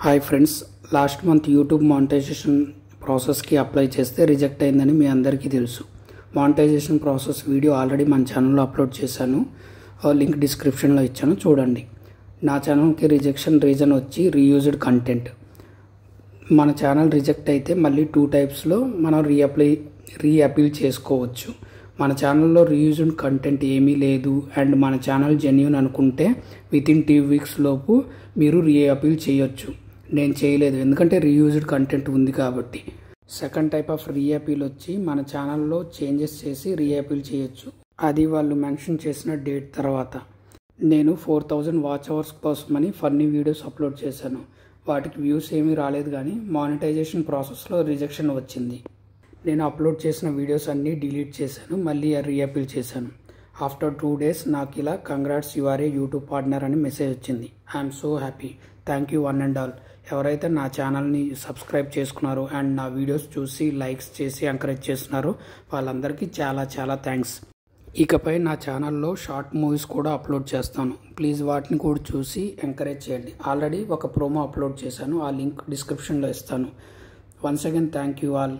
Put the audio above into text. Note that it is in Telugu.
Hi friends, last month YouTube monetization ప్రాసెస్కి అప్లై చేస్తే రిజెక్ట్ అయిందని మీ అందరికీ తెలుసు. మానిటైజేషన్ ప్రాసెస్ వీడియో ఆల్రెడీ మన ఛానల్లో అప్లోడ్ చేశాను. లింక్ డిస్క్రిప్షన్లో ఇచ్చాను, చూడండి. నా ఛానల్కి రిజెక్షన్ రీజన్ వచ్చి రీయూజ్డ్ కంటెంట్. మన ఛానల్ రిజెక్ట్ అయితే మళ్ళీ 2 టైప్స్లో మనం రీఅపీల్ చేసుకోవచ్చు. మన ఛానల్లో రీయూజ్డ్ కంటెంట్ ఏమీ లేదు అండ్ మన ఛానల్ జెన్యూన్ అనుకుంటే వితిన్ 2 వీక్స్ లోపు మీరు రీఅపీల్ చేయొచ్చు. నేను చేయలేదు, ఎందుకంటే రీయూజ్డ్ కంటెంట్ ఉంది కాబట్టి. సెకండ్ టైప్ ఆఫ్ రీఅపీల్ వచ్చి మన ఛానల్లో చేంజెస్ చేసి రీఅపీల్ చేయొచ్చు. అది వాళ్ళు మెన్షన్ చేసిన డేట్ తర్వాత. నేను 4000 వాచ్ అవర్స్ కోసమని ఫన్నీ వీడియోస్ అప్లోడ్ చేశాను. వాటికి వ్యూస్ ఏమీ రాలేదు, కానీ మానిటైజేషన్ ప్రాసెస్లో రిజెక్షన్ వచ్చింది. నేను అప్లోడ్ చేసిన వీడియోస్ అన్నీ డిలీట్ చేశాను, మళ్ళీ రీఅపీల్ చేశాను. ఆఫ్టర్ 2 డేస్ నాకు ఇలా congrats you are a YouTube partner అని మెసేజ్ వచ్చింది. I'm so happy. Thank you one and all. ఎవరైతే నా ఛానల్ని సబ్స్క్రైబ్ చేసుకున్నారో అండ్ నా వీడియోస్ చూసి లైక్స్ చేసి ఎంకరేజ్ చేస్తున్నారో వాళ్ళందరికీ చాలా చాలా థ్యాంక్స్. ఇకపై నా ఛానల్లో షార్ట్ మూవీస్ కూడా అప్లోడ్ చేస్తాను. ప్లీజ్ వాటిని కూడా చూసి ఎంకరేజ్ చేయండి. ఆల్రెడీ ఒక ప్రోమో అప్లోడ్ చేశాను, ఆ లింక్ డిస్క్రిప్షన్లో ఇస్తాను. Once again thank you all.